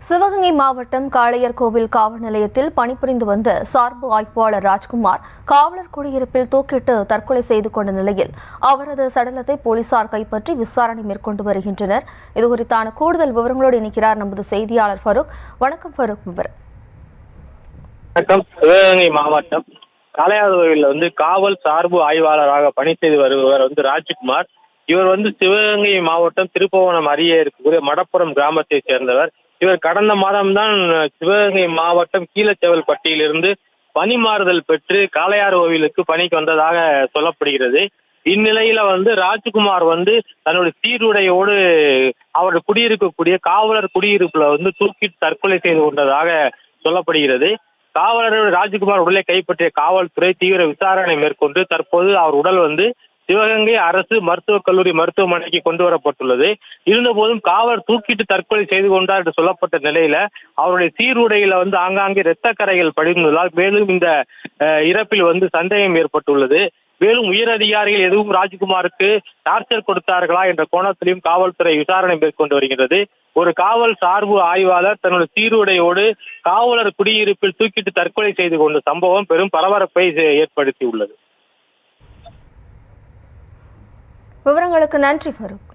சிவகங்கை மாவட்டம் காளையர்கோவில் காவல் நிலையத்தில் பணிபுரிந்து வந்த சார்பு ஆய்வாளர் ராஜ்குமார் காவலர் குடியிருப்பில் தூக்கிட்டு தற்கொலை செய்து கொண்ட நிலையில் அவரது சடலத்தை போலீசார் கைப்பற்றி விசாரணை மேற்கொண்டு வருகின்றனர். இதுகுறித்தான கூடுதல் விவரங்களோடு இணைக்கிறார் நமது செய்தியாளர் ஃபருக். வணக்கம் ஃபருக். விவரம். வணக்கம். சிவகங்கை மாவட்டம் காளையார்கோவில் காவல் சார்பு ஆய்வாளராக பணி செய்து வருபவர் ராஜ்குமார். இவர் சிவகங்கை மாவட்டம் திருப்புவனம் அருகே இருக்கக்கூடிய மடப்புறம் கிராமத்தை சேர்ந்தவர். இவர் கடந்த மாதம்தான் சிவகங்கை மாவட்டம் கீழச்செவல்பட்டியிலிருந்து பணி மாறுதல் பெற்று காளையார்கோவிலுக்கு பணிக்கு வந்ததாக சொல்லப்படுகிறது. இந்நிலையில ராஜ்குமார் தன்னுடைய சீருடையோடு அவர் குடியிருக்கக்கூடிய காவலர் குடியிருப்புல தூக்கிட்டு தற்கொலை செய்து கொண்டதாக சொல்லப்படுகிறது. காவலர் ராஜ்குமார் உடலை கைப்பற்றிய காவல்துறை தீவிர விசாரணை மேற்கொண்டு தற்போது அவர் உடல் சிவகங்கை அரசு மருத்துவக் கல்லூரி மருத்துவமனைக்கு கொண்டு வரப்பட்டுள்ளது. இருந்தபோதும் காவலர் தூக்கிட்டு தற்கொலை செய்து கொண்டார் என்று சொல்லப்பட்ட நிலையில அவருடைய சீருடையில ஆங்காங்கே இரத்த கரைகள் படிந்துள்ளதால் மேலும் இந்த இறப்பில் சந்தேகம் ஏற்பட்டுள்ளது. மேலும் உயரதிகாரிகள் எதுவும் ராஜ்குமாருக்கு டார்ச்சர் கொடுத்தார்களா என்ற கோணத்திலையும் காவல்துறை விசாரணை மேற்கொண்டு வருகிறது. ஒரு காவல் சார்பு ஆய்வாளர் தன்னுடைய சீருடையோடு காவலர் குடியிருப்பில் தூக்கிட்டு தற்கொலை செய்து கொண்ட சம்பவம் பெரும் பரபரப்பை ஏற்படுத்தியுள்ளது. விவரங்களுக்கு நன்றி ஃபருக்.